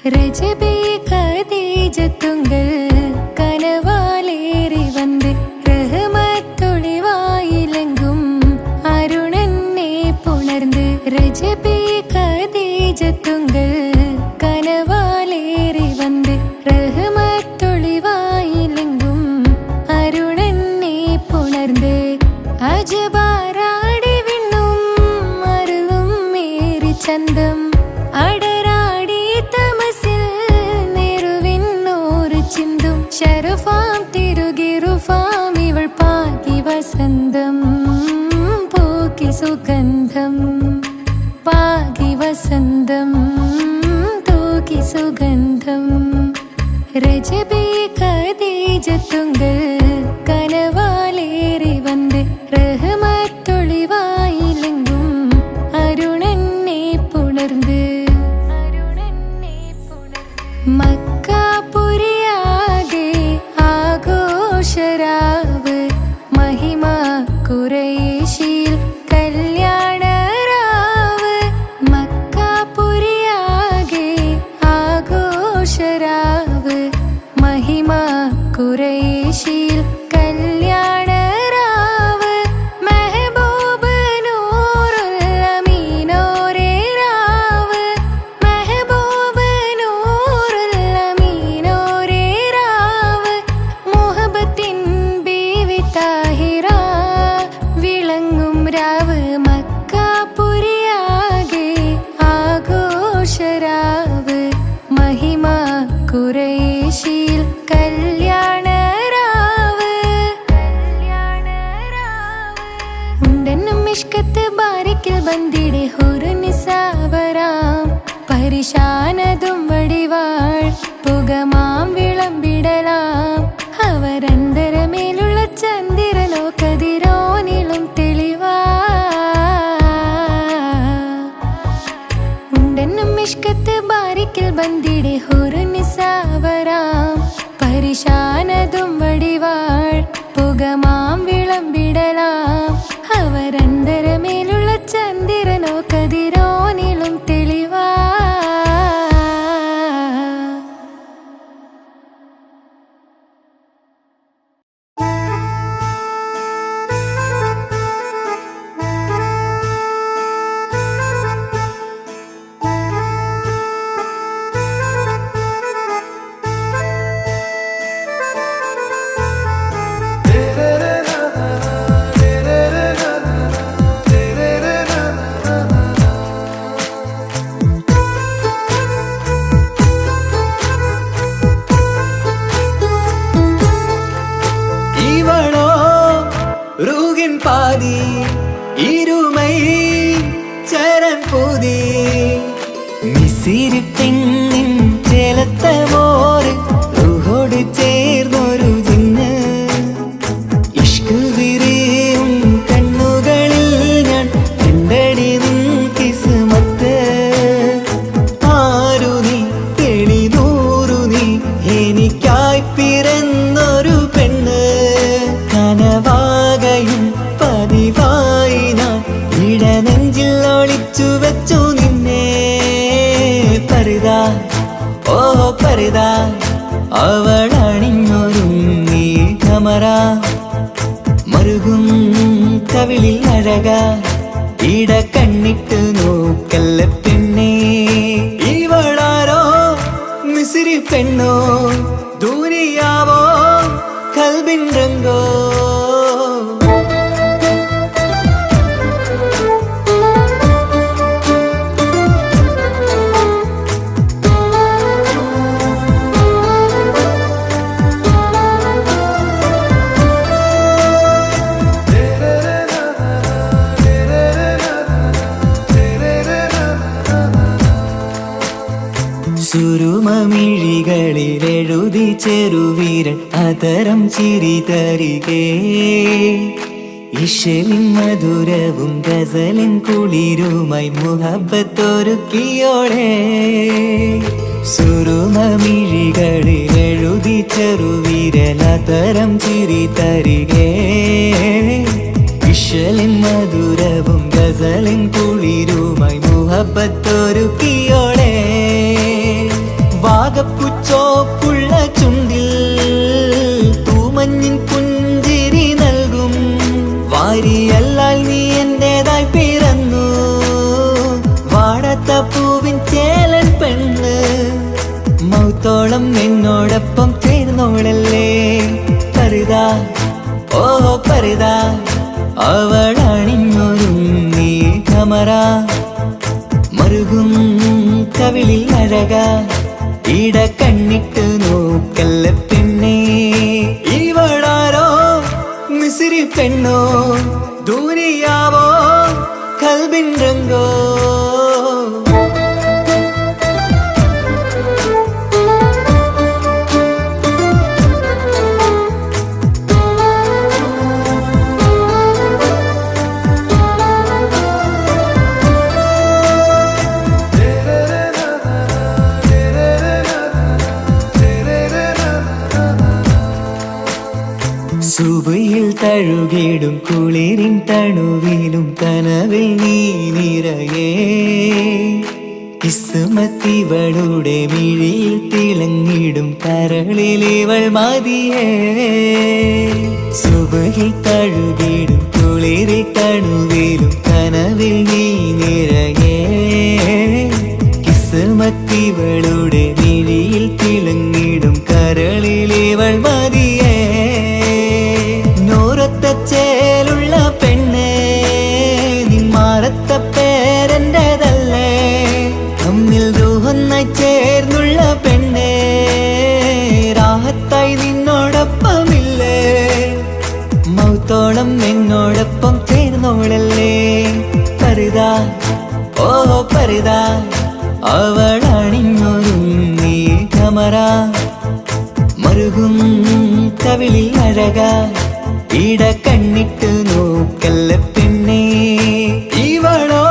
രജബേ ഖദീജത്തുങ്കൾ കനവാലേറി വന്ന് റഹ്മത്തൊളിവായിലെങ്കും അരുണനെ പുണർന്ന് രജബേ ഖദീജത്തുങ്കൾ കനവാലേറി വന്ന് റഹ്മത്തൊളിവായിലെങ്കും അരുണനെ പുണർന്ന് അജബാരാടി വിണ്ണും അരുളും മേറി ചന്തം അടരാടി തമസിൽ നെറുവിന്നോറ് ചിന്തും ശരഫാം തിരുകിറുഫാം ഇവൾ പാകി വസന്തം പൂക്കി സുഗന്ധം പാകി വസന്തം തൂക്കി സുഗന്ധം രജബേ ഖദീജത്തുങ്കൾ കനവാലേറി വന്ന് റഹ്മത്തൊളിവായിലെങ്കും അരുണനെ പുണർന്ന് മക്കാപുരിയാകെ ആഘോഷരാവ് മഹിമ ഖുറൈശിയിൽ കല്യാണരാവ് മക്കാപുരിയാകെ ആഘോഷരാവ് മഹിമ ഖുറൈശിയിൽ കല്യാണരാവ് മെഹബൂബ് നൂറുൽ അമീനോരേ രാവ് മെഹബൂബ് നൂറുൽ അമീനോരേ രാവ് മുഹബത്തിൻ ബീവി താഹിറ വിളങ്ങും രാവ് മക്കാപുരിയാകെ ആഘോഷരാവ് മഹിമ ഖുറൈശിയിൽ കല്യാണരാവ് ഉണ്ടെന്നും ഇഷ്കത്ത് ബാരിക്കിൽ ബന്ദിടെ ഹുറുനിസാവരാം പരിശാനതും വടിവാൾ പുകമാം വിളമ്പിടലാം അവരന്തരമേലുള്ള ചന്ദ്രനോ കതിരോനിലും തെളിവാ ഉണ്ടെന്നും ഇഷ്കത്ത് ബാരിക്കിൽ ബന്ദിടെ ഹുറുനിസാവരാം പരിശാനതും വടിവാൾ പുകമാം വിളമ്പിടലാം അവരന്തരമേലുള്ള ചന്ദ്രനോ കതിരോനിലും തെളിവാ റൂഹിൻ പാതി ഇരുമൈ ചരൻ പൂതി മിസിരി പെണ്ണിൻ ചേലത്ത മോര് റൂഹോട് ചേർന്നൊരു ജിന്ന് ഇഷ്ക് വിരിയും കണ്ണുകളിൽ ഞാൻ കണ്ടടി നിൻ കിസ്മത്ത് ആരു നീ തെളിനൂറു നീ എനിക്കായി പിറന്നൊരു പെണ്ണ് കനവാകയും പതിവായി ഞാൻ ഇടനെഞ്ചിൽ ഒളിച്ചു വെച്ചു നിന്നെ പരിതാ ഓ പരിതാ അവളണിഞ്ഞൊരുങ്ങി കമറ മറുകും കവിളിൽ അഴക ഇട കണ്ണിട്ട് നോക്കല്ല പെണ്ണേ ഇവളാരോ മിസിരി പെണ്ണോ ദൂരിയാവോ കൽബിൻ രംഗോ സുരുമമിഴികളിൽ എഴുതി ചെറുവീരൻ അതരം ചിരി തരികേ ഇഷലിൻ മധുരവും ഗസലിൻ കുളിരുമായി മുഹബത്തൊരുക്കിയോടെ സുരുമമിഴികളിൽ എഴുതി ചെറുവീരൻ അതരം ചിരി തരികേ ഇഷലിൻ മധുരവും ഗസലിൻ കുളിരുമായി മുഹബത്തൊരുക്കിയോടെ വാഗപ്പുച്ചോപ്പുള്ള ചുണ്ടിൽ തൂമഞ്ഞിൻ പുഞ്ചിരി നൽകും. വാരിയല്ലാൽ നീ എന്റേതായി പിറന്നു, വാടാത്ത പൂവിൻ ചേലൻ പെണ്ണ്. മൗത്തോളം എന്നോടൊപ്പം ചേർന്നോളല്ലേ പരിതാ, ഓ പരിതാ. അവളണിഞ്ഞൊരുങ്ങി കമറ, മറുകും കവിളിൽ അഴക. ഇട കണ്ണിട്ട് നോക്കല്ല പെണ്ണേ, ഇവളാരോ മിസിരി പെണ്ണോ, ദൂരിയാവോ കൽബിൻ രംഗോ. സുബയിൽ തഴുകിടും കുളിരിൻ തണുവിലും കനവിൽ നീ നിറയേ. കിസ്മത്തിവളുടെ മിഴിയിൽ തിളങ്ങിടും കരളിലിവൾ മതിയേ. സുബയിൽ തഴുകിടും കുളിരിൻ തണുവിലും കനവിൽ നീ നിറയേ. കിസ്മത്തിവളുടെ മിഴിയിൽ തിളങ്ങിടും കരളിലിവൾ മതിയേ. ചേലുള്ള പെണ്ണേ, നിന്മാറത്ത പേരെന്റേതല്ലേ. തമ്മിൽ രൂഹൊന്നായി ചേർന്നുള്ള പെണ്ണേ, രാഹത്തായി നിന്നോടൊപ്പമില്ലേ. മൗത്തോളം എന്നോടൊപ്പം ചേർന്നോളല്ലേ പരിതാ, ഓ പരിതാ. അവളണിഞ്ഞൊരുങ്ങി കമറ, മറുകും കവിളിൽ അഴക. ഇട കണ്ണിട്ട് നോക്കല്ല പെണ്ണേ, ഇവളോ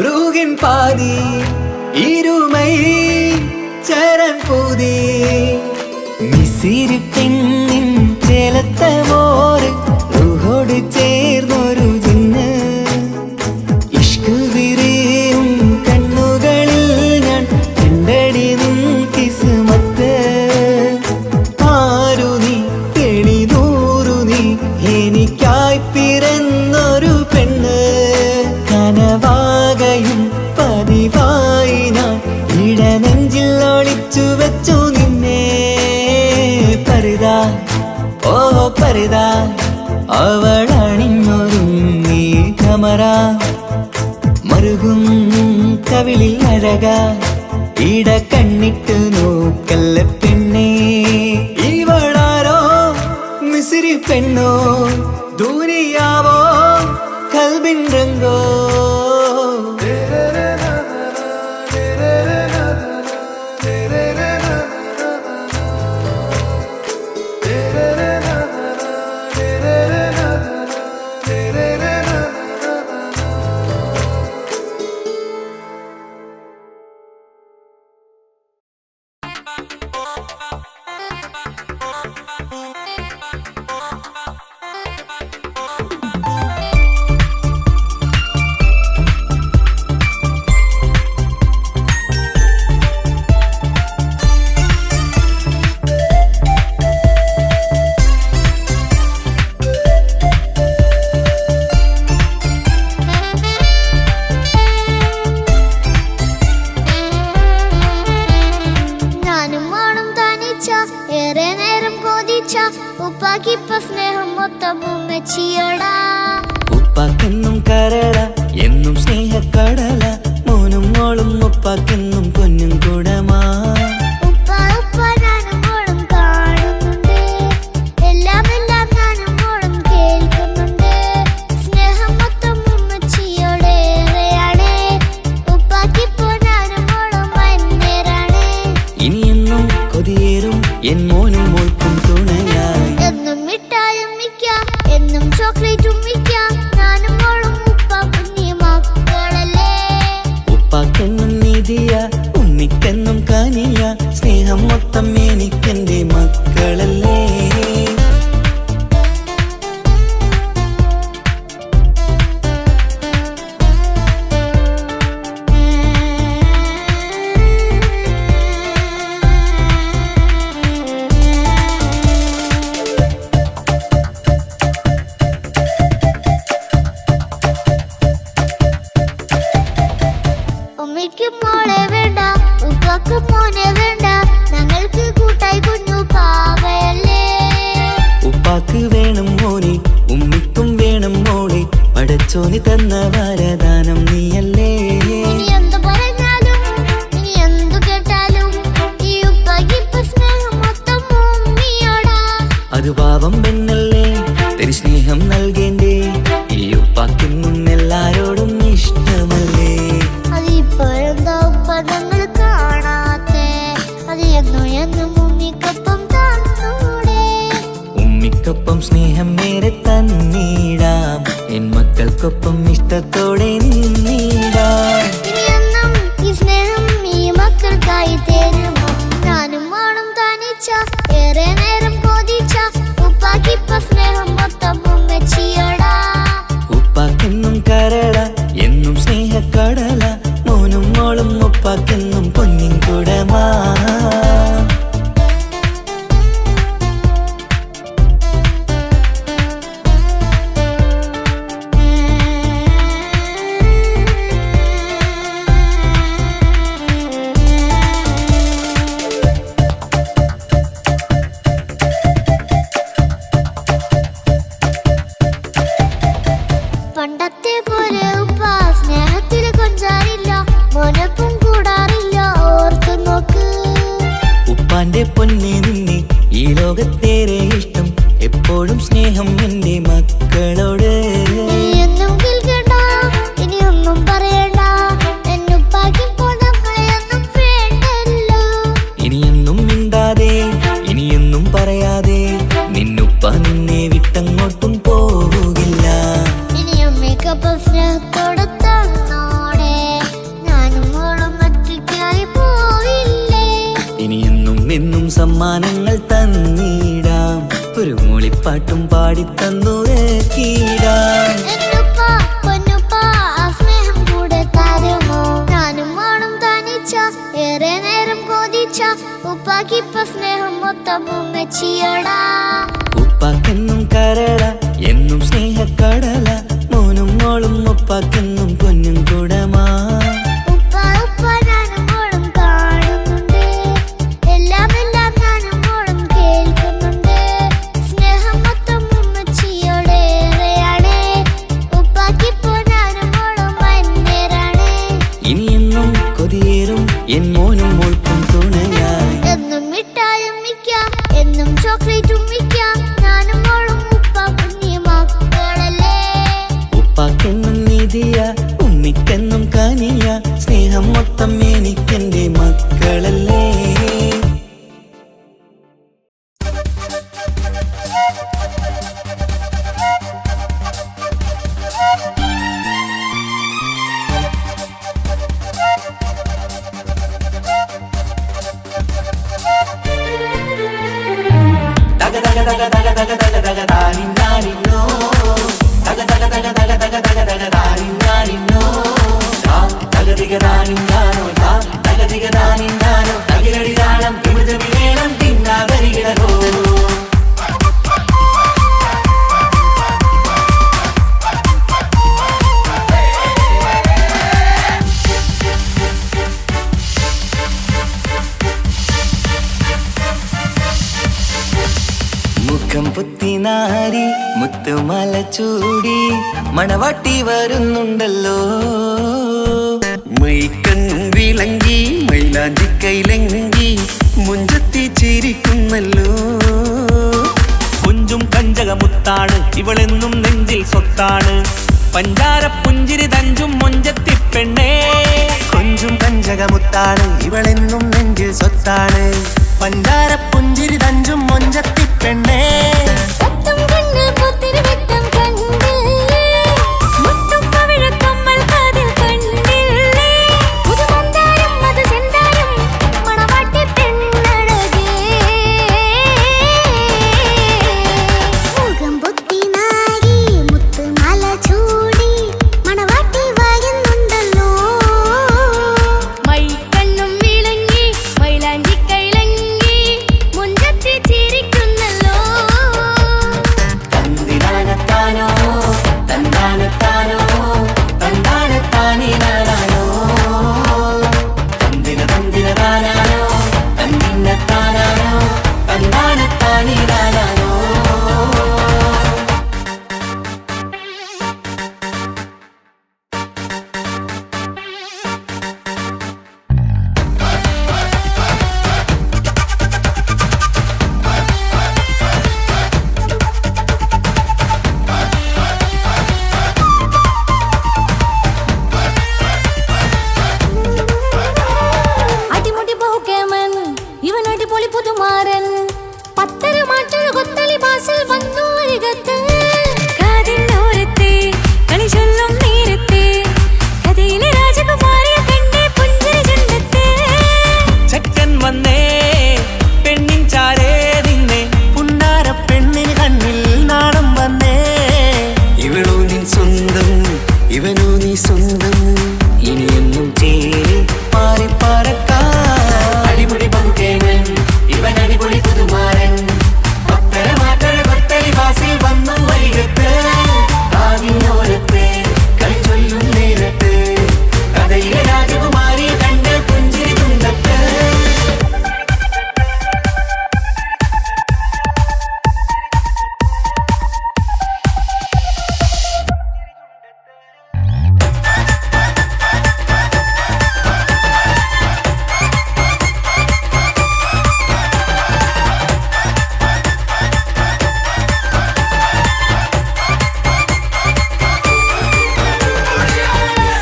റൂഹിൻ പാതി. ഇരുമൈ ചരൻ പൂതി മിസിരി പെണ്ണിൻ ചേലത്ത മോറ്. റൂഹോട് ചേർന്നൊരു ജിന്ന്, ഇഷ്ക് വിരിയും കണ്ണുകളിൽ ഞാൻ കണ്ടടി നിൻ കിസ്മത്ത്. ആരു നീ തെളിനൂറു നീ, എനിക്കായി പിറന്നൊരു പെണ്ണ്. കനവാകയും പതിവായി ഞാൻ ഇടനെഞ്ചിൽ ഒളിച്ചു വെച്ചു നിന്നെ പരിതാ, ഓ പരിതാ. അവളണിഞ്ഞൊരുങ്ങി കമറ, മറുകും കവിളിൽ അഴക. ഇട കണ്ണിട്ട് നോക്കല്ല പെണ്ണേ, ഇവളാരോ മിസിരി പെണ്ണോ, ദൂരിയാവോ കൽബിൻ രംഗോ. ഉപ്പാക്കിപ്പ സ്നേഹം മൊത്തം ഉമ്മച്ചിയോടാ. ഉപ്പാക്കെന്നും കരള എന്നും സ്നേഹക്കടല. മോനും മോളും ഉപ്പാക്കെന്നും പൊന്നും കുടമാ. ഉപ്പ ഉപ്പ ഞാനും മോളും കാണുന്നുണ്ട്, എല്ലാം എല്ലാം ഞാനും മോളും കേൾക്കുന്നുണ്ട്. സ്നേഹം മൊത്തം ഉമ്മച്ചിയോടേറെയാണ്, ഉപ്പാക്കിപ്പോ ഞാനും മോളും വന്നേരാണ്. ഇനിയെന്നും കൊതിയേറും എൻ മോനും മോൾക്കും തുണയായി. എന്നും മിഠായും മിക്കാം, എന്നും ചോക്ലേറ്റും മിക്കാം. ഞാനും മോളും ഉപ്പ കുഞ്ഞി മക്കളല്ലേ. ഉപ്പാക്കെന്നും നിധിയ ഉമ്മയ്ക്കും മോളെ വേണ്ട, ഉപ്പാക്കും മോനെ വേണ്ട, ഞങ്ങൾക്ക് കൂട്ടായി കുഞ്ഞു പാവയല്ലേ. ഉപ്പാക്ക് വേണം മോനെ, ഉമ്മിക്കും വേണം മോളെ, പടച്ചോന് തന്ന വരദാനം നീയല്ലേ. ഇനി എന്തു പറഞ്ഞാലും ഇനി എന്തു കേട്ടാലും ഈ ഉപ്പാക്ക് ഇപ്പൊ സ്നേഹം മൊത്തം ഉമ്മിയോടാ. അത് പാവം പെണ്ണല്ലേ, തരി സ്നേഹം നൽകേണ്ടേ, ഈ ഉപ്പാക്കെന്നും എല്ലാരോടും ഇഷ്ടമല്ലേ. അത് ഇപ്പോഴെന്താ ഉപ്പ ഞങ്ങൾ കാണാത്തെ, അത് എന്നും എന്നും ഉമ്മിക്കൊപ്പം തന്നൂടെ. ഉമ്മിക്കൊപ്പം സ്നേഹം നേരെ തന്നീടാം, എൻ മക്കൾക്കൊപ്പം ഇഷ്ടത്തോടെ നിന്നീടാം. ഇനി എന്നും ഈ സ്നേഹം ഈ മക്കൾക്കായി തരുമോ. ഞാനും മോളും തനിച്ച ഏറെ നേരം കൊതിച്ച ഉപ്പാക്കിപ്പ സ്നേഹം മൊത്തം ഉമ്മച്ചിയോടാ. ഉപ്പാക്കെന്നും കരള എന്നും സ്നേഹക്കടല, മോനും മോളും ഉപ്പാക്കെന്നും പൊന്നിൻ കുടമാ. പണ്ടത്തെ പോലെ ഉപ്പ സ്നേഹത്തില് കൊഞ്ചാറില്ല, മോനൊപ്പം കൂടാറില്ല, ഓർത്തു നോക്ക്. ഉപ്പാന്റെ പൊന്നെ നിന്നെ ഈ ലോകത്തേറെ ഇഷ്ടം, എപ്പോഴും സ്നേഹം എന്റെ മക്കളോട്. ഇനിയൊന്നും കേൾക്കണ്ട, ഇനിയൊന്നും പറയണ്ട, എന്നുപ്പാക്കിപ്പോൾ നമ്മളെയൊന്നും വേണ്ടല്ലോ. ഇനിയൊന്നും മിണ്ടാതെ ഇനിയൊന്നും പറയാതെ, നിന്നുപ്പ നിന്നെ വിട്ടങ്ങോട്ടും പോവുകില്ല. ഇനിയും മികപ്പം സ്നേഹത്തോടെ തന്നോടെ, ഞാനും മോളും ഒറ്റയ്ക്കായി പോയില്ലേ. ഇനിയെന്നും എന്നും സമ്മാനങ്ങൾ തന്നീടാം, ഒരു മൂളിപ്പാട്ടും പാടി തന്നുറക്കീടാം. എന്നുപ്പ പൊന്നുപ്പ ആ സ്നേഹം കൂടെ തരുമോ. ഞാനും മോളും തനിച്ച ഏറെ നേരം കൊതിച്ച ഉപ്പാക്കിപ്പ സ്നേഹം മൊത്തം ഉമ്മച്ചിയോടാ. ഉപ്പാക്കെന്നും കരള എന്നും സ്നേഹക്കടല, മോനും മോളും ഉപ്പാക്കെന്നും പൊന്നും കുടമാ. ഉപ്പ ഉപ്പ ഞാനും മോളും കാണുന്നുണ്ട്, എല്ലാം എല്ലാം ഞാനും മോളും കേൾക്കുന്നുണ്ട്. സ്നേഹം മൊത്തം ഉമ്മച്ചിയോടേറെയാണ്, ഉപ്പാക്കിപ്പോ ഞാനും മോളും അന്യരാണ്. ഇനിയെന്നും കൊതിയേറും എൻ മോനും മോൾക്കും തുണയായി. എന്നും മിഠായും മിക്കാം, എന്നും ചോക്ലേറ്റും മിക്കാം, ഞാനും മോളും ഉപ്പ കുഞ്ഞി മക്കളല്ലേ. ഉപ്പാക്കെന്നും നിധിയ, ഉമ്മിക്കെന്നും കനിയ, സ്നേഹം മൊത്തം എനിക്കെന്റെ മക്കളല്ലേ. ദഗ ദഗ ദഗ ദഗ ദഗ ദഗ ദഗ ദാനിന്നാനിന്നോ, ദഗ ദഗ ദഗ ദഗ ദഗ ദഗ ദഗ ദാനിന്നാനിന്നോ, ദഗ ദിഗ ദാനിന്നാനോ, ദഗ ദിഗ ദാനിന്നാനോ, ദഗിരടി ദാനം തിമിതമി വേണം തിന്നാതരികിടരോ. മുഖം പുത്തിനാരി മുത്തുമല ചൂടി മണവാട്ടി വരുന്നുണ്ടല്ലോ. മൈക്കണ്ണും വിളങ്ങി മൈലാഞ്ചി കൈലങ്കി മുഞ്ചത്തി ചിരിക്കുന്നല്ലോ. കുഞ്ചും കഞ്ചകമുത്താണ് ഇവളെന്നും നെഞ്ചിൽ സ്വത്താണ്, പഞ്ചാര പുഞ്ചിരി തഞ്ചും മൊഞ്ചത്തി പെണ്ണേ. കൊഞ്ചും കഞ്ചകമുത്താണ് ഇവളെന്നും നെഞ്ചിൽ സ്വത്താണ്, പഞ്ചാര പുഞ്ചിരി തഞ്ചും മൊഞ്ചത്തി പെണ്ണേ. പത്തും കണ്ണിൽ പുത്തിരി വെട്ടം കണ്ടില്ലേ, മുത്തും പവിഴക്കമ്മൽ കാതിൽ കണ്ടില്ലേ, പുതുമന്ദാരം മധുചന്ദാരം മണവാട്ടി പെണ്ണഴകേ. മുഖം പൊത്തി നാരി മുത്തുമാല ചൂടി മണവാട്ടി വരുന്നുണ്ടല്ലോ. മൈക്കണ്ണും വിളങ്ങി മൈലാഞ്ചി കൈലങ്ങി സ്വന്തം ഇനിയെന്നും ചേരി പാറി പറക്കാം അടിപൊളി ബഹുകേമൻ ഇവൻ അടിപൊളി പുതുമാരൻ ഭക്തരമാറ്റഴ ഭക്തരി വാസിൽ വന്നു വൈകത്ത് ആവിനോരത്ത് കളി ചൊല്ലും നേരത്ത് കഥയിലെ രാജകുമാരി കണ്ട് പുഞ്ചിരി തുണ്ടത്ത്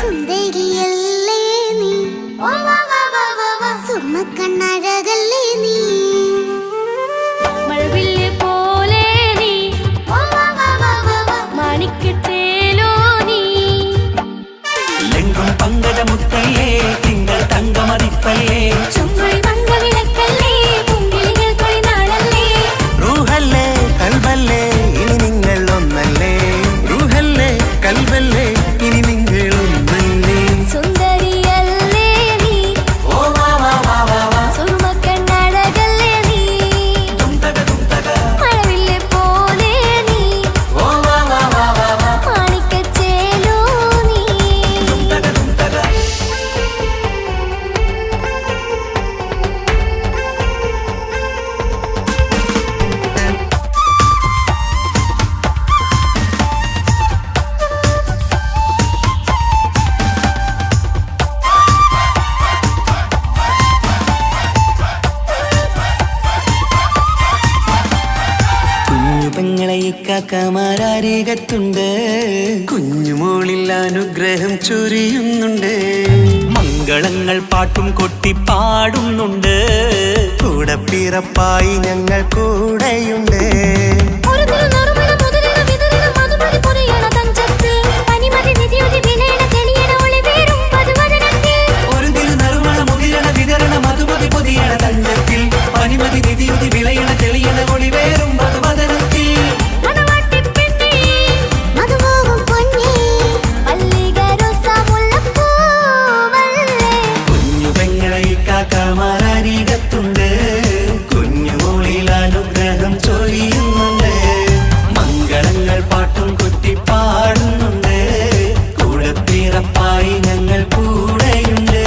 സുന്ദരിയല്ലേ നീ സുമ്മക്കണ്ണഴകല്ലേ നീ മഴവില്ല് പോലെ നീ മാണിക്കത്തേലോ നീ ലെങ്കും പങ്കജമുത്തല്ലേ തിങ്കൾ തങ്കമതിപ്പല്ലേ ചുമഴി മങ്ക വിളക്കല്ലേ പൊങ്കിളികൾ കൊളിനാളല്ലേ റൂഹല്ലേ കൽബല്ലേ ഇനി നിങ്ങൾ ഒന്നല്ലേ റൂഹല്ലേ കൽബല്ലേ ഇനി നിങ്ങൾ ഒന്നല്ലേ സുന്ദരിയല്ലേ നീ ഓ വാ വാ വാ വാ വാ സുറുമക്കണ്ണഴകല്ലേ നീ മഴവില്ല് പോലെ നീ ഓ വാ വാ വാ വാ വാ മാണിക്കച്ചേലോ നീ കുഞ്ഞു പെങ്ങളെ ഇക്കാക്കമാരാരീകത്തുണ്ട് കുഞ്ഞുമോളിൽ അനുഗ്രഹം ചൊരിയുന്നുണ്ട് മംഗളങ്ങൾ പാട്ടും കൊട്ടി പാടുന്നുണ്ട് കൂടെ പിറപ്പായി ഞങ്ങൾ കൂടെയുണ്ട് ഒരു തിരുനറുമണ മുതലിന വിതറിന മധുമതി പൊരിയണ തഞ്ചത്തിൽ പനിമതി നിധിയൊതി വിലയണ തെളിയണ ഒളിവേറും പതുവദനത്തിൽ ഒരു തിരുനറുമണ മുതിരണ വിതരണ മധുമതി പൊതിയണ തഞ്ചത്തിൽ പനിമതി നിധിയുതി വിളയണ തെളിയണ ഒളിവേറും മധുവദനത്തിൽ മണവാട്ടിപ്പെണ്ണേ മധുപോകും പൊന്നേ മല്ലിക റോസ മുല്ലപ്പൂവല്ലേ കുഞ്ഞു പെങ്ങളെ ഇക്കാക്കമാരാരീകത്തുണ്ട് കുഞ്ഞുമോളിൽ അനുഗ്രഹം ചൊരിയുന്നുണ്ട് മംഗളങ്ങൾ പാട്ടും കുത്തി പാടുന്നുണ്ട് കൂടെ പിറപ്പായി ഞങ്ങൾ കൂടെയുണ്ട്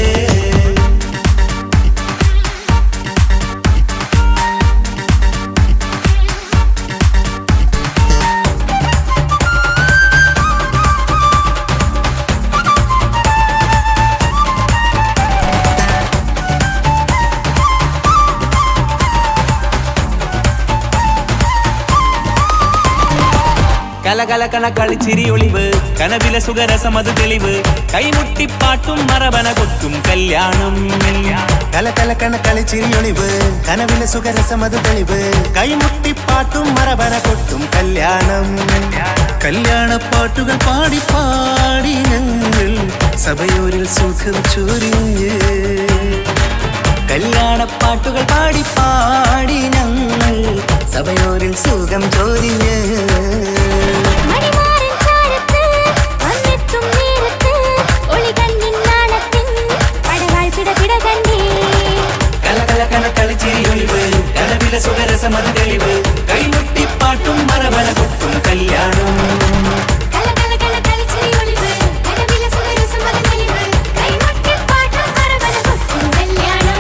കലകലകണ കളിച്ചിരി ഒളിവ് കനവില സുഖരസമത് തെളിവ് കൈമുട്ടിപ്പാട്ടും മറവന കൊട്ടും കല്യാണം കലകലക്കണ കളിച്ചിരിയൊളിവ് കനവിലെ സുഖരസമത് തെളിവ് കൈമുട്ടിപ്പാട്ടും മറവന കൊട്ടും കല്യാണം കല്യാണപ്പാട്ടുകൾ പാടി പാടി ഞങ്ങൾ സഭയോരിൽ സുഖം ചൊരിഞ്ഞ് കല്യാണപ്പാട്ടുകൾ പാടി പാടി ഞങ്ങൾ സഭയോരിൽ സുഖം ചൊരിഞ്ഞ് മണിമാരൻ ചാരത്ത് വന്നെത്തും നേരത്ത് ഒളി കണ്ണിൻ നാണത്തിൻ പടവാൾ പിടപിട കണ്ടേ കലകലകണ കളിച്ചിരിയൊളിവ് കനവില സുഖരസമത് തെളിവ് കൈമുട്ടിപ്പാട്ടും മറവന കൊട്ടും കല്യാണം കലകലകണ കളിച്ചിരി ഒളിവ് കനവില സുഖരസമത് തെളിവ് കൈമുട്ടിപ്പാട്ടും മറവന കൊട്ടും കല്യാണം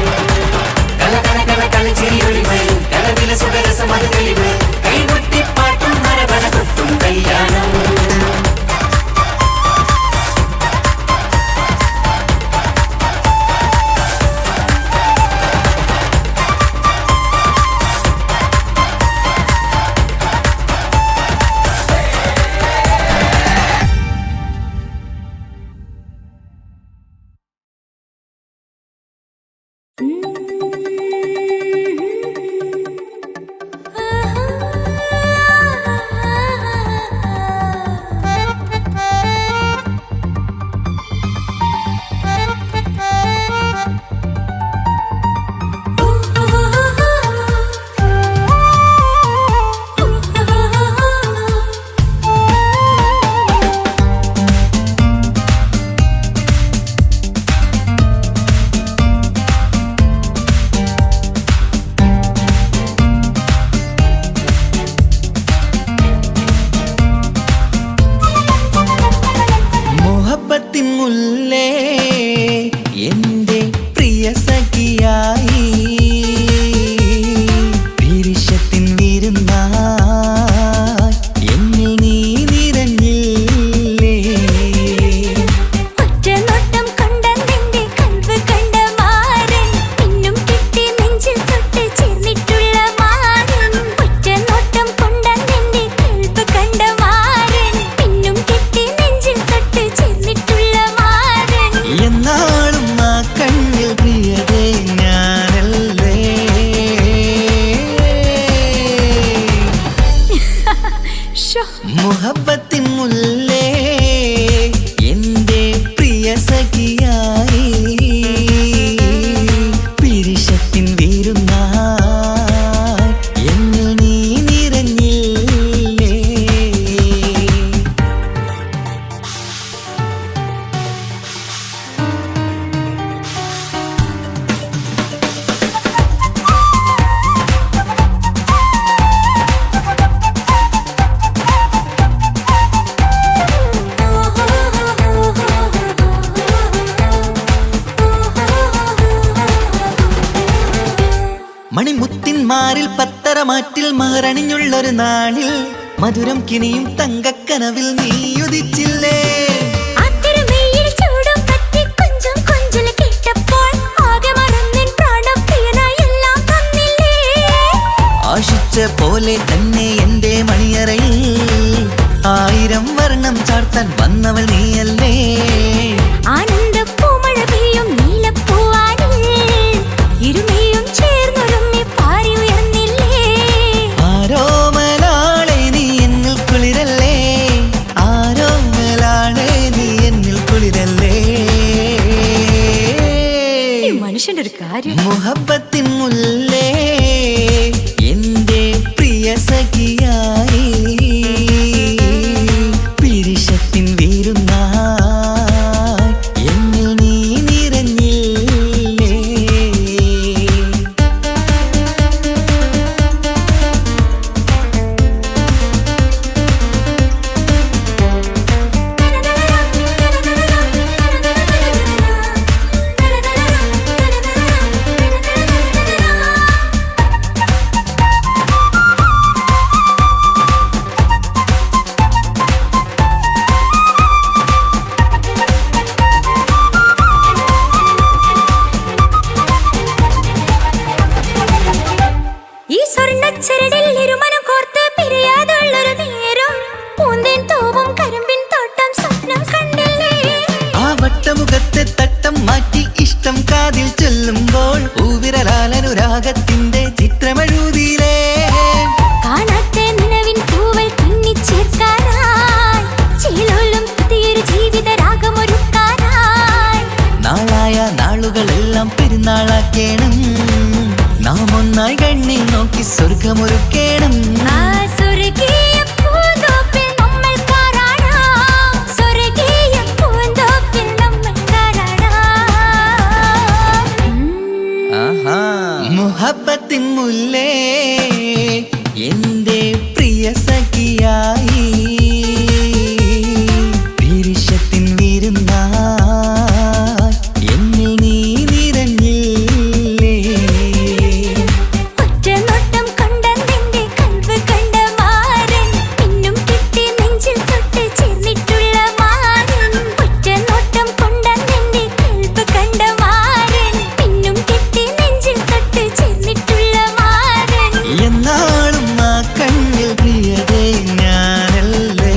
കലകലകണ കളിച്ചിരിയൊളിവ് കനവില സുഖരസമത് തെളിവ് കൈമുട്ടിപ്പാട്ടും മറവന കൊട്ടും മണിമുത്തിന്മാരിൽ പത്തരമാറ്റിൽ മഹറണിഞ്ഞുള്ളൊരു നാളിൽ മധുരം കിനിയും തങ്കക്കനവിൽ നീയുദിച്ചില്ലേ. ആശിച്ച പോലെ തന്നെ എന്റെ മണിയറയിൽ 1000 വർണ്ണം ചാർത്താൻ വന്നവൾ നീയല്ലേ. ആനന്ദപ്പൂമഴ പെയ്യും നീലപ്പൂവാനിൽ ഇരുമയും ചേർന്നൊരുമ്മി പാറി ഉയർന്നില്ലേ. ആരോമലാളെ നീ എന്നിൽ കുളിരല്ലേ, ആരോമലാളെ നീ എന്നിൽ കുളിരല്ലേ. മനുഷ്യന്റെ ഒരു കാര്യം. മുഹബത്തിൻ മുല്ലേ എന്റെ പ്രിയ സഖിയായി പിരിശത്തിൻ വീരുന്നായി എന്നിൽ നീ നിറഞ്ഞില്ലേ. ഈ സ്വർണ്ണച്ചരടിൽ ഇരുമനം കോർത്ത് പിരിയാതുള്ളൊരു നേരം പൂന്തേൻ തൂവും കരിമ്പിൻ തോട്ടം സ്വപ്നം കണ്ടില്ലേ. ആ വട്ടമുഖത്തെ തട്ടം മാറ്റി ഇഷ്ടം കാതിൽ ചൊല്ലുമ്പോൾ പൂവിരലാലനുരാഗത്തിന്റെ ചിത്രമെഴുതിയിലേ. കാണാത്ത നിലവിൻ പൂവൽ തുന്നിച്ചേർക്കാനായി ചിലോലും പുതിയൊരു ജീവിത രാഗമൊരുക്കാനായി നാളായ നാളുകളെല്ലാം പെരുന്നാളാക്കേണം, നാം ഒന്നായി കണ്ണിൽ നോക്കി സ്വർഗമൊരുക്കേണം. ആ സ്വർഗീയ പൂന്തോപ്പിൽ നമ്മൾ പാറാടാം, സ്വർഗീയ പൂന്തോപ്പിൽ നമ്മൾ പാറാടാം. ആഹാ. മുഹബത്തിൻ മുല്ലേ എന്റെ പ്രിയ സഖിയായി പിരിശത്തിൻ വിരുന്നായി എന്നിൽ നീ നിറഞ്ഞില്ലേ. ഒറ്റ നോട്ടം കൊണ്ടെന്റെ കൽവ് കണ്ട മാരൻ പിന്നും കിട്ടി നെഞ്ചിൽ തൊട്ട് ചേർന്നിട്ടുള്ള മാരൻ. ഒറ്റ നോട്ടം കൊണ്ടെന്റെ കൽവ് കണ്ട മാരൻ പിന്നും കിട്ടി നെഞ്ചിൽ തൊട്ട് ചേർന്നിട്ടുള്ള മാരൻ. എന്നാളും ആ കണ്ണിൽ പ്രിയതേ ഞാനല്ലേ.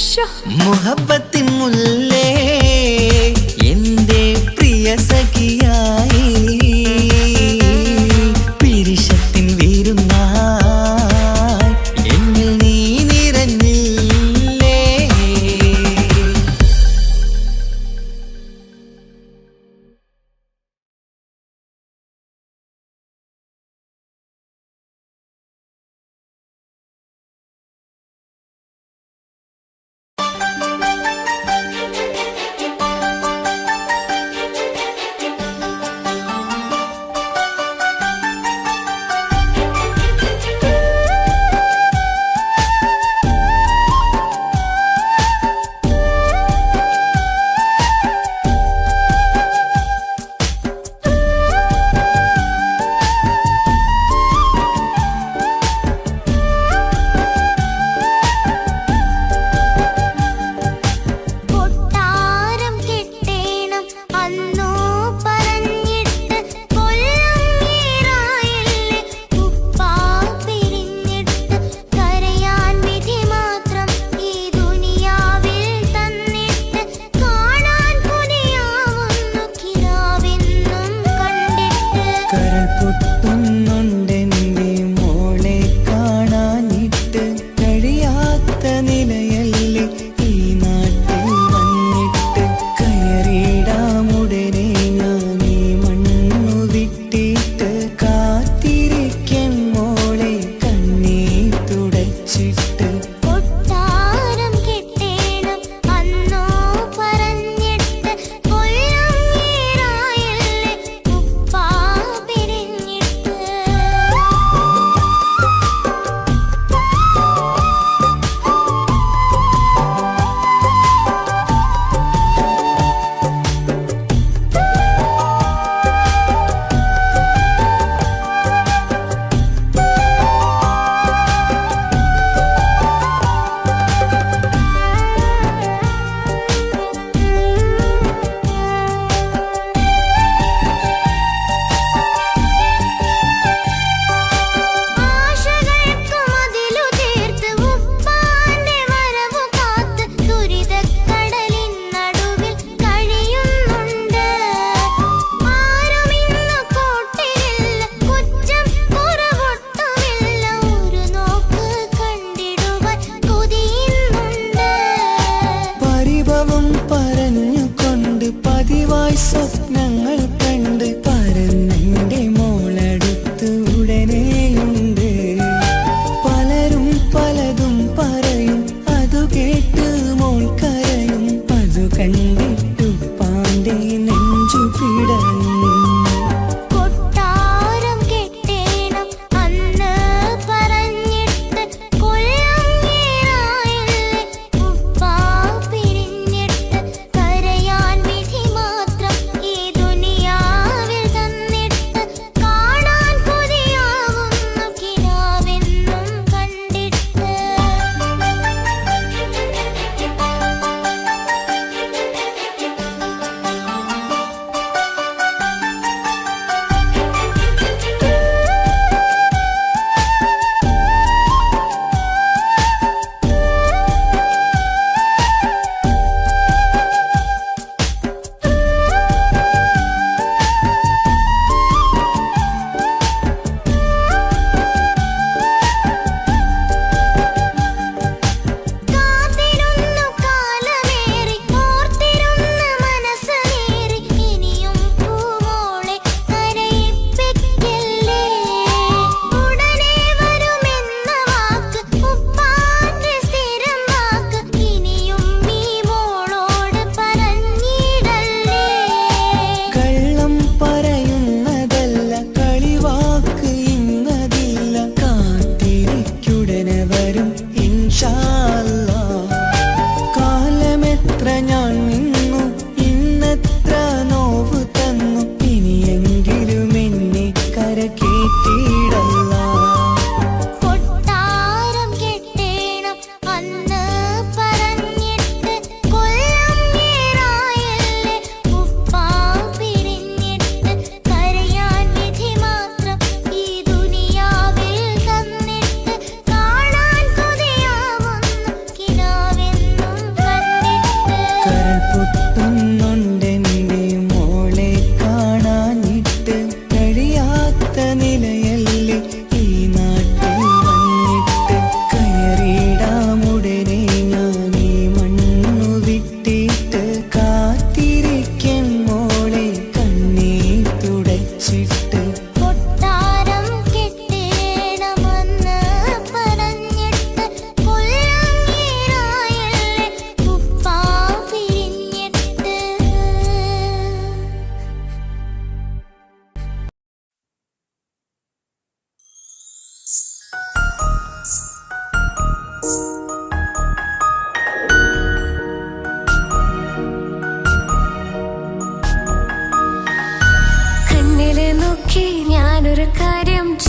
ഷോ മുഹബത്തിൻ മുല്ലേ എന്റെ പ്രിയ സഖിയായി പിരിശത്തിൻ വീരുന്നായി എന്നിൽ നീ നിറഞ്ഞില്ലേ.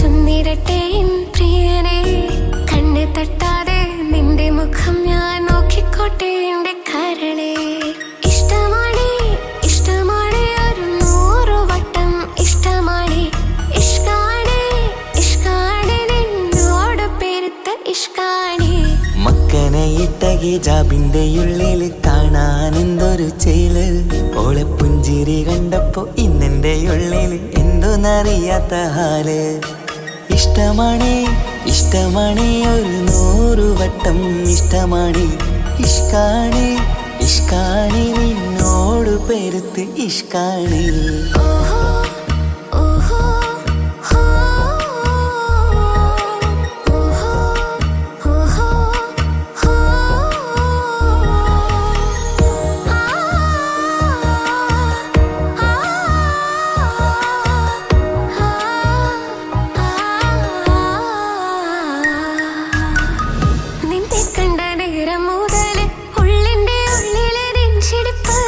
ചൊന്നിടട്ടെ എൻ പ്രിയനെ കണ്ണ് തട്ടാതെ നിന്റെ മുഖം ഞാൻ നോക്കിക്കോട്ടെ എന്റെ കരളെ ഇഷ്ടമാണ് ഇഷ്ടമാണ് ഒരു 100 വട്ടം ഇഷ്ടമാണ് ഇഷ്കാണ് ഇഷ്കാണ് നിന്നോട് പെരുത്ത ഇഷ്കാണ് മക്കനയിട്ട ഹിജാബിന്റെ ഉള്ളിൽ കാണാൻ എന്തൊരു ചേല് ഓളെ പുഞ്ചിരി കണ്ടപ്പോ ഇന്നെന്റെ ഉള്ളിൽ എന്തോന്നറിയാത്ത ഹാല് ഇഷ്ടമാണ് ഇഷ്ടമാണ് ഒരു 100 വട്ടം ഇഷ്ടമാണ് ഇഷ്കാണ് ഇഷ്കാണ് നിന്നോട് പെരുത്ത് ഇഷ്കാണ് ഓഹോ ഓഹോ ഹോ ഓഹോ ഓഹോ ഹോ നിന്നെ കണ്ട നേരം മുതൽ ഉള്ളിന്റെ ഉള്ളിലെ നെഞ്ചിടിപ്പ്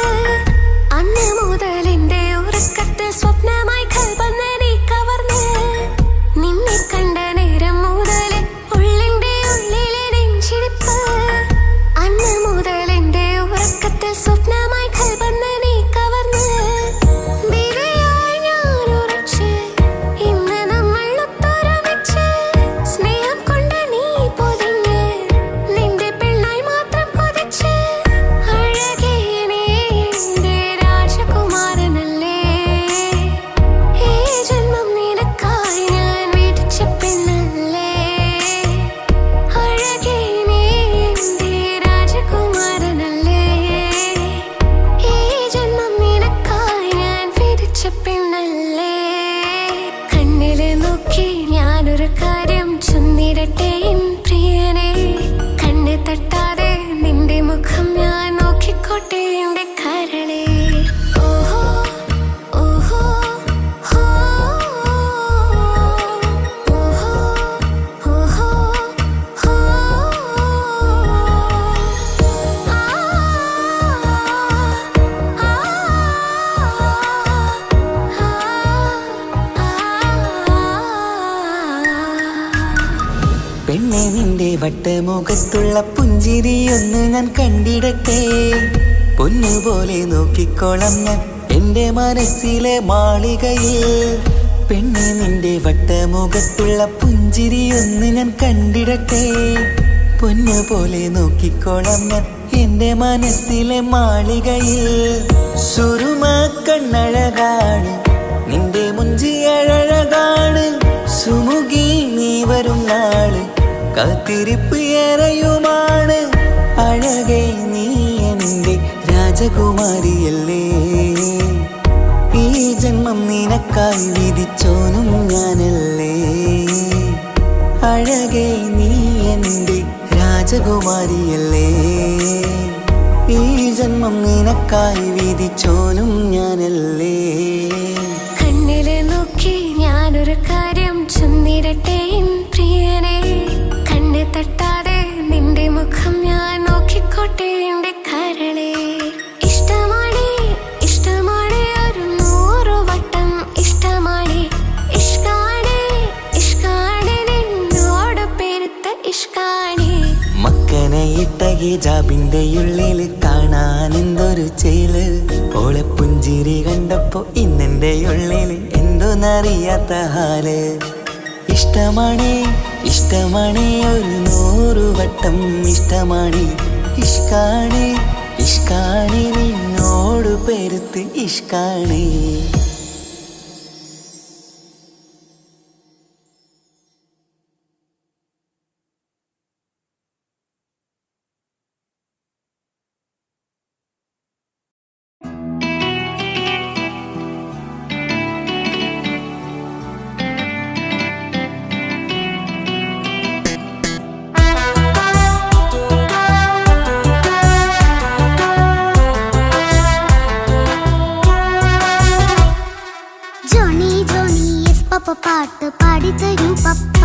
അന്ന് മുതൽ എന്റെ ഉറക്കത്തിൽ സ്വപ്നമായി കൽപ്പന നീ കവർന്ന് നിന്നെ കണ്ട നേരം മുതൽ ഉള്ളിന്റെ ഉള്ളിലെ നെഞ്ചിടിപ്പ് അന്ന് മുതൽ എന്റെ ഉറക്കത്തിൽ സ്വപ്നമായി കൽപ്പന നീ കവർന്ന് വിരയായി ഞാൻ ഉറച്ച് ഇന്ന് നമ്മൾ ഒത്തൊരുമിച്ച് സ്നേഹം കൊണ്ട് നീ പൊതിഞ്ഞ് നിന്റെ പെണ്ണായി മാത്രം കൊതിച്ച് അഴകേ നീ എന്റെ രാജകുമാരനല്ലേ ഈ ജന്മം നിനക്കായി ഞാൻ വിധിച്ച പെണ്ണല്ലേ അഴകേ നീ എന്റെ രാജകുമാരനല്ലേ ഈ ജന്മം നിനക്കായി ഞാൻ വിധിച്ച പെണ്ണല്ലേ കണ്ണില് നോക്കി ഞാനൊരു കാര്യം ചൊന്നിടട്ടെ എൻ പ്രിയനെ കണ്ണ് തട്ടാതെ നിന്റെ മുഖം ഞാൻ നോക്കിക്കോട്ടെ എന്റെ കരളെ ഓഹോ ഓഹോ ഹോ ഓഹോ ഓഹോ ഹോ പെണ്ണെ നിന്റെ വട്ടമുഖത്തുള്ള പുഞ്ചിരിയൊന്ന് ഞാൻ കണ്ടിടട്ടെ പൊന്നുപോലെ നോക്കിക്കോളം ഞാൻ എന്റെ മനസ്സിലെ മാളികയിൽ പെണ്ണെ നിന്റെ വട്ടമുഖത്തുള്ള പുഞ്ചിരിയൊന്ന് ഞാൻ കണ്ടിടട്ടെ പൊന്നുപോലെ നോക്കിക്കോളം ഞാൻ എന്റെ മനസ്സിലെ മാളികയിൽ സുറുമ കണ്ണഴകാണ് നിന്റെ മുഞ്ചിയഴകാണ് സുമുഖി നീ വരും നാള് കാത്തിരിപ്പ് ഏറെയുമാണ് അഴകേ നീ എന്റെ രാജകുമാരിയല്ലേ ഈ ജന്മം നിനക്കായി വിധിച്ചോനും ഞാനല്ലേ അഴകേ നീ എന്റെ രാജകുമാരിയല്ലേ ഈ ജന്മം നിനക്കായി വിധിച്ചോനും ഞാനല്ലേ കണ്ണില് നോക്കി ഞാനൊരു കാര്യം ചൊന്നിടട്ടെ എൻ പ്രിയനെ കണ്ണ് തട്ടാതെ നിന്റെ മുഖം ഞാൻ നോക്കിക്കോട്ടെ എന്റെ കരളെ ഇഷ്ടമാണ് ഇഷ്ടമാണ് ഒരു 100 വട്ടം ഇഷ്ടമാണ് ഇഷ്കാണ് ഇഷ്കാണ് നിന്നോട് പെരുത്ത ഇഷ്കാണ് മക്കനയിട്ട ഹിജാബിന്റെ ഉള്ളിൽ കാണാൻ എന്തൊരു ചേല് ഓളെ പുഞ്ചിരി കണ്ടപ്പോ ഇന്നെന്റെ ഉള്ളിൽ എന്തോന്നറിയാത്ത ഹാല് ഇഷ്ടമാണ് ഇഷ്ടമാണ് ഒരു 100 വട്ടം ഇഷ്ടമാണ് ഇഷ്കാണ് ഇഷ്കാണ് നിന്നോട് പെരുത്ത് ഇഷ്കാണ് പപ്പ പാട്ട് പാടിത്തരൂ പപ്പ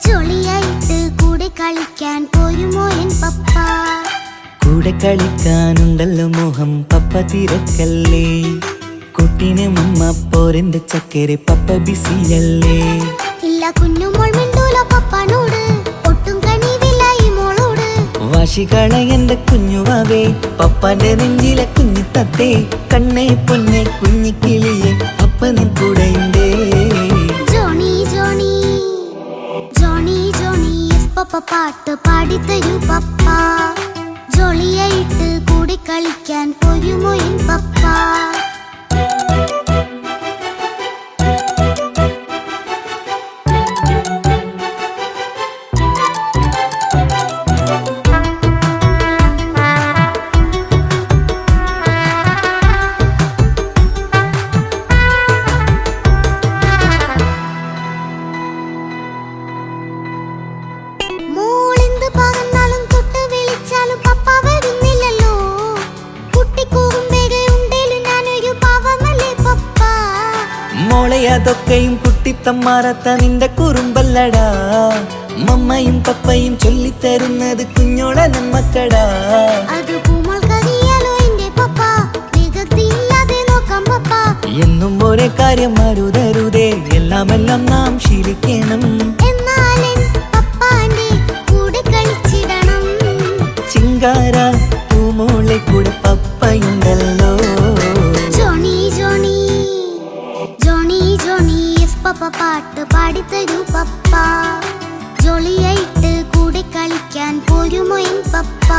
ജോളിയായിട്ട് കൂടെ കളിക്കാൻ പോരുമോ എൻ പപ്പ കൂടെ കളിക്കാനുണ്ടല്ലോ മോഹം പപ്പ തിരക്കല്ലേ കുട്ടീനെ മമ്മ പോരെന്റെ ചക്കരെ പപ്പ ബിസിയല്ലേ ഇല്ല കുഞ്ഞുമോൾ മിണ്ടൂല പപ്പാനോട്, ഒട്ടും കനിവില്ല ഈ മോളോട്. വാശി കളയന്റെ കുഞ്ഞുവാവേ, പപ്പാന്റെ നെഞ്ചിലെ കുഞ്ഞിത്തത്തേ, കണ്ണേ പൊന്നെ കുഞ്ഞിക്കിളിയെ അപ്പനും കൂടെയുണ്ടേ. ജോണി ജോണി ജോണി ജോണി പപ്പ പാട്ട് പാടിത്തരൂ പപ്പ, ജോളിയായിട്ട് കൂടി കളിക്കാൻ പോരുമോ എൻ പപ്പ. മോളെ അതൊക്കെയും കുട്ടിത്തമ്മാറത്ത നിന്റെ കുറുമ്പല്ലടാ, മമ്മയും പപ്പയും ചൊല്ലിത്തരുന്നത് കുഞ്ഞോളെ നമ്മക്കടാ. എന്നും ഒരേ കാര്യം അരുതരുതേ, എല്ലാമെല്ലാം നാം ശീലിക്കണം. ചിങ്കാര പൂമോളെ കൂടെ പപ്പയുണ്ടല്ലോ. ജോണി ജോണി ജോണി ജോണി പപ്പ പാട്ട് പാടിത്തരൂ പപ്പ, ജോളിയായിട്ട് കൂടെ കളിക്കാൻ പോരുമോ എൻ പപ്പ.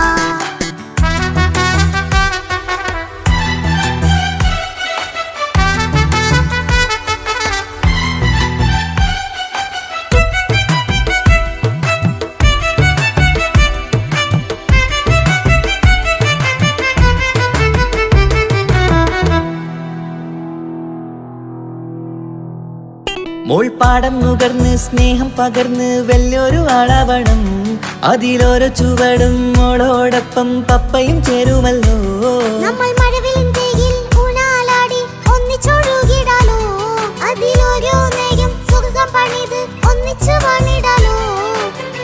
മോൾ പാടം നുകർന്ന് സ്നേഹം പകർന്ന് വലിയൊരു ആളാവണം, അതിലോരോ ചുവടും മോളോടൊപ്പം പപ്പയും ചേരുമല്ലോ. നമ്മൾ മഴവിലിൻ തേയിൽ ഊഞ്ഞാലാടി ഒന്നിച്ചൊഴുകിടാലോ, അതിലോരോ നേരം സുഖം പണിത് ഒന്നിച്ചു വാണിടാലോ.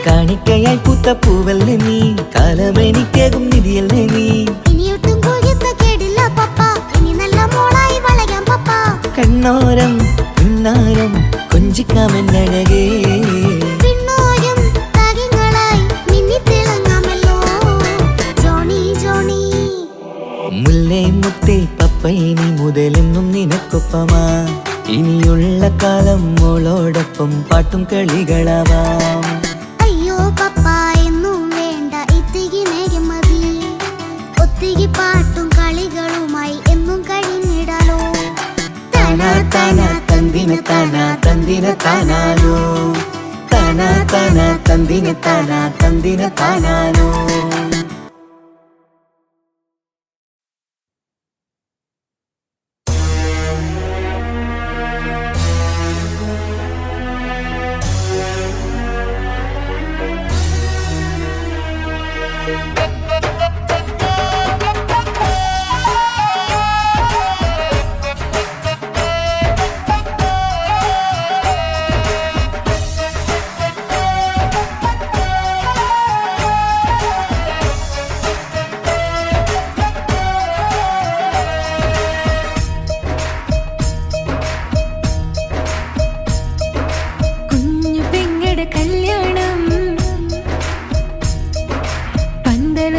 കാണിക്കയായി പൂത്ത പൂവല്ലേ നീ, കാലമെനിക്കേകും നിധിയല്ലേ നീ. ഇനിയൊട്ടും കേടില്ല പപ്പ, ഇനി നല്ല മോളായി വളയാം പപ്പ. കണ്ണോരം പിന്നാരം കൊഞ്ചിക്കാമെന്നഴകേ, പിന്നോരും താരങ്ങളായി മിന്നിത്തിളങ്ങാമല്ലോ. ജോണി ജോണി മുല്ലേ മുത്തേ പപ്പ ഇനി മുതലെന്നും നിനക്കൊപ്പമാ, ഇനിയുള്ള കാലം മോളോടൊപ്പം പാട്ടും കളികളാവാം. അയ്യോ പപ്പ എന്നും വേണ്ട ഇത്തിരി നേരം മതി, ഒത്തിരി പാട്ടും കളികളുമായി എന്നും കഴിഞ്ഞിടാലോ. താനാ താനാ തന്തിന താനാ തന്തിന താനാലോ, താനാ താനാ തന്തിന താനാ തന്തിന താനാലോ. കുഞ്ഞു പെങ്ങടെ കല്യാണം, പന്തൽ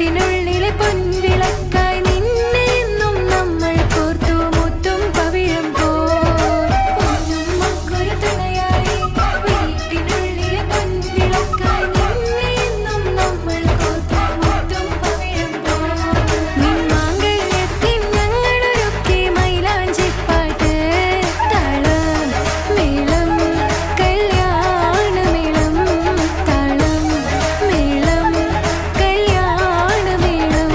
വീട്ടിനുള്ളിലെ പൊൻവിളക്കായി നിന്നെ എന്നും നമ്മൾ കോർത്തു മുത്തും പവിഴം പോന്നൊരു തുണയായി വീട്ടിനുള്ളിലെ പൊൻവിളക്കായി നിന്നെ എന്നും നമ്മൾ കോർത്തു മുത്തും പവിഴം നിന്മാങ്കല്യത്തിൻ ഞങ്ങളൊരുക്കി മൈലാഞ്ചിപ്പാട്ട് താളം മേളം കല്യാണമേളം താളം മേളം കല്യാണമേളം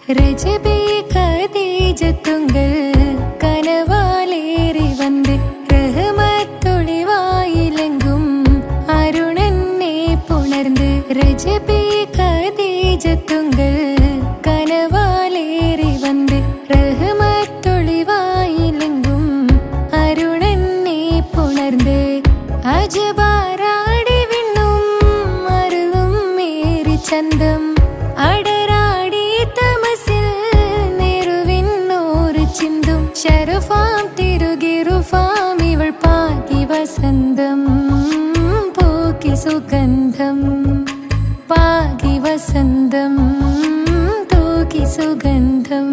രജബേ ഖദീജത്തുങ്കൾ കനവാലേറി വന്ന് റഹ്മത്തൊളിവായിലെങ്കും അരുണനെ പുണർന്ന് രജബേ ഖദീജത്തുങ്കൾ കനവാലേറി വന്ന് റഹ്മത്തൊളിവായിലെങ്കും അരുണനെ പുണർന്ന് അജബാരാടി വിണ്ണും അരുളും മേരി ചന്തം അടരാടി തമസിൽ നെരുവിന്നോറ് ചിന്തും ശരഫാം തിരുകിറുഫാം ഇവൾ പാകി വസന്തം പൂക്കി സുഗന്ധം പാകി വസന്തം തൂക്കി സുഗന്ധം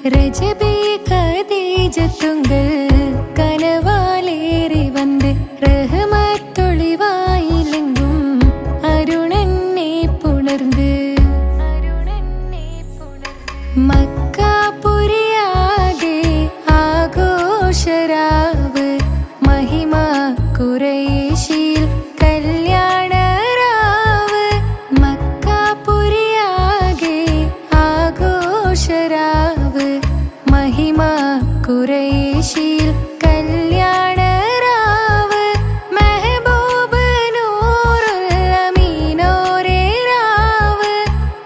രജബേ ഖദീജത്തുങ്കൾ കനവാലേറി വന്ന് റഹ്മത്തൊളിവായിലെങ്കും അരുണനെ പുണർന്ന് മക്കാപുരിയാകെ ആഘോഷരാവ് മഹിമ ഖുറൈശിയിൽ കല്യാണരാവ് മക്കാപുരിയാകെ ആഘോഷരാവ് മഹിമ ഖുറൈശിയിൽ കല്യാണരാവ് മെഹബൂബ് നൂറുൽ അമീനോരേ രാവ്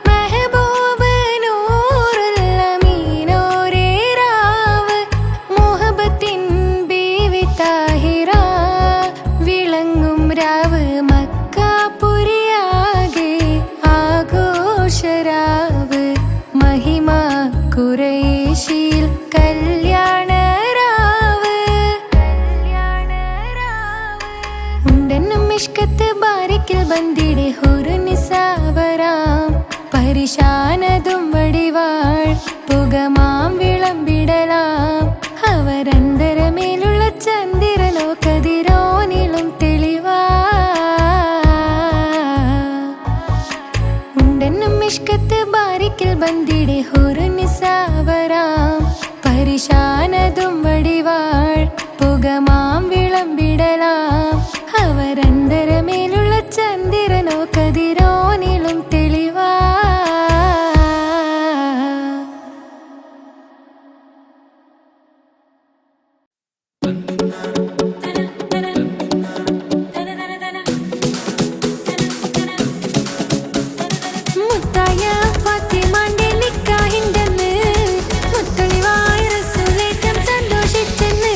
മെഹബൂബ് നൂറുൽ അമീനോരേ രാവ് മുഹബത്തിൻ ബീവി താഹിറ വിളങ്ങും രാവ് മക്കാപുരിയാകെ ആഘോഷരാവ് മഹിമ ഖുറൈശിയിൽ കല്യാണരാവ് ഉണ്ടെന്നും മിഷ്കത്ത് ബാരിക്കിൽ ബന്ദിടെ ഹുറു നിസാവരാം പരിശാനതും വടിവാൾ പുകമാം വിളമ്പിടലാം അവരന്തരമേലുള്ള ചന്ദ്രനോ കതിരോനിലും തെളിവാ ഉണ്ടെന്നും മിഷ്കത്ത് ബാരിക്കിൽ ബന്ദിടെ ഹുറു നിസാവരാം പരിശാനതും വടിവാൾ പുകമാം വിളമ്പിടലാം അവരന്തരമേലുള്ള ചന്ദ്രനോ കതിരോനിലും തെളിവാ മുത്തായ ഫാത്തിമാന്റെ നിക്കാഹിന്റെന്ന് മുത്തൊളിവായ റസൂലേറ്റം സന്തോഷിച്ചെന്ന്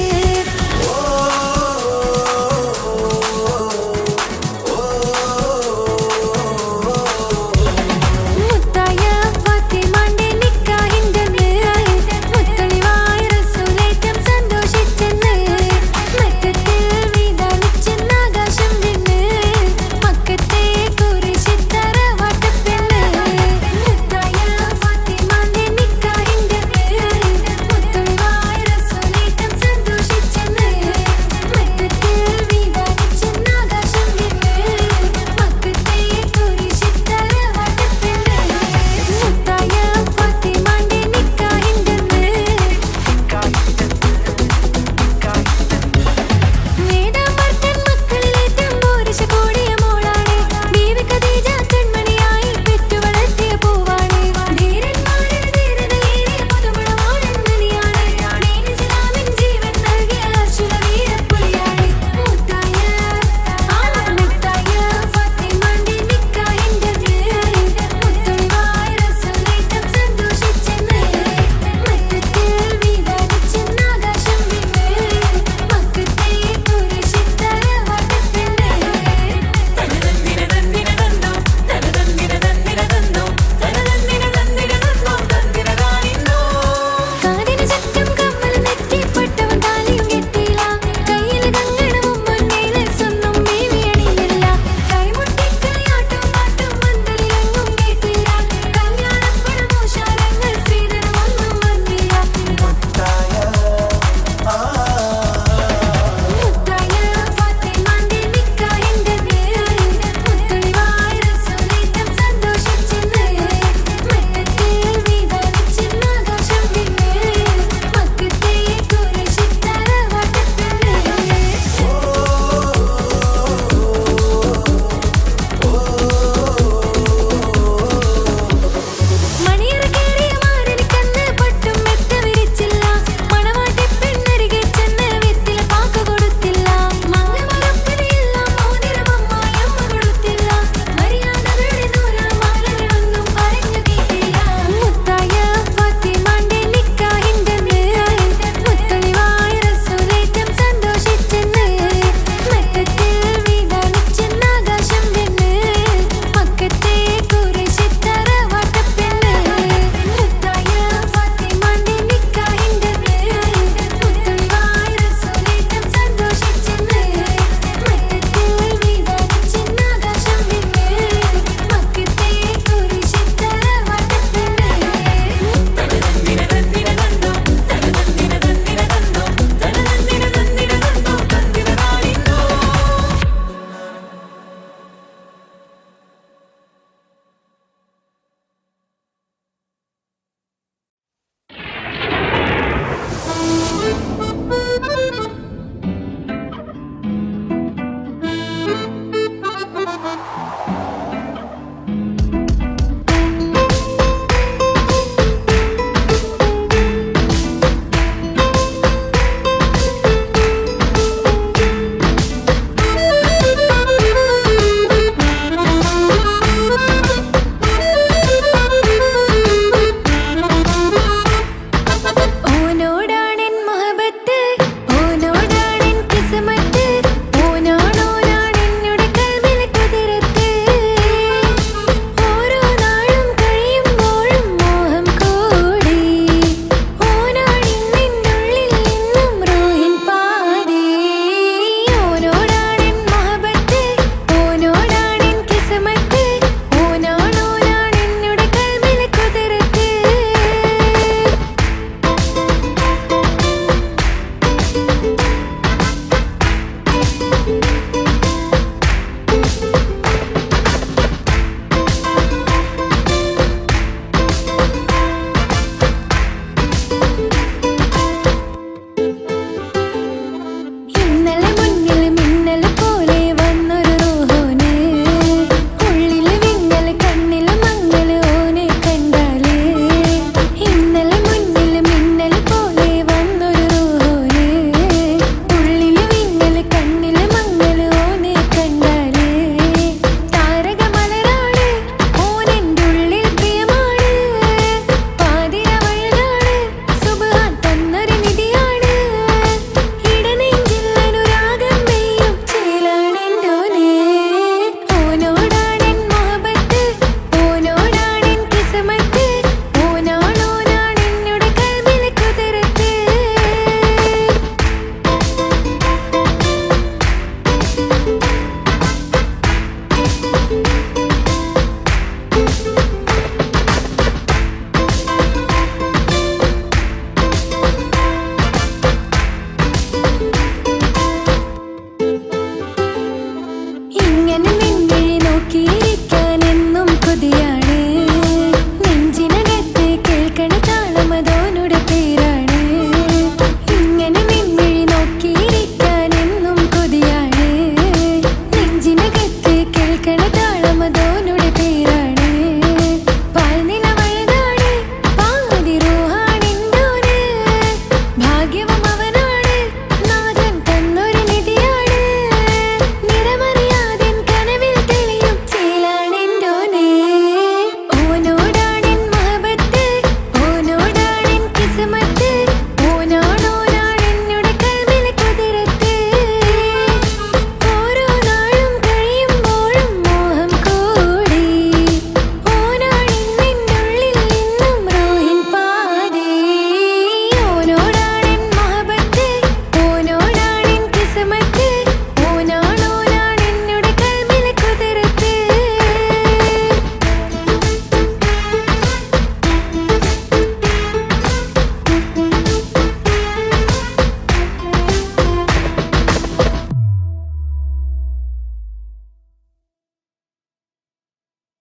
കണി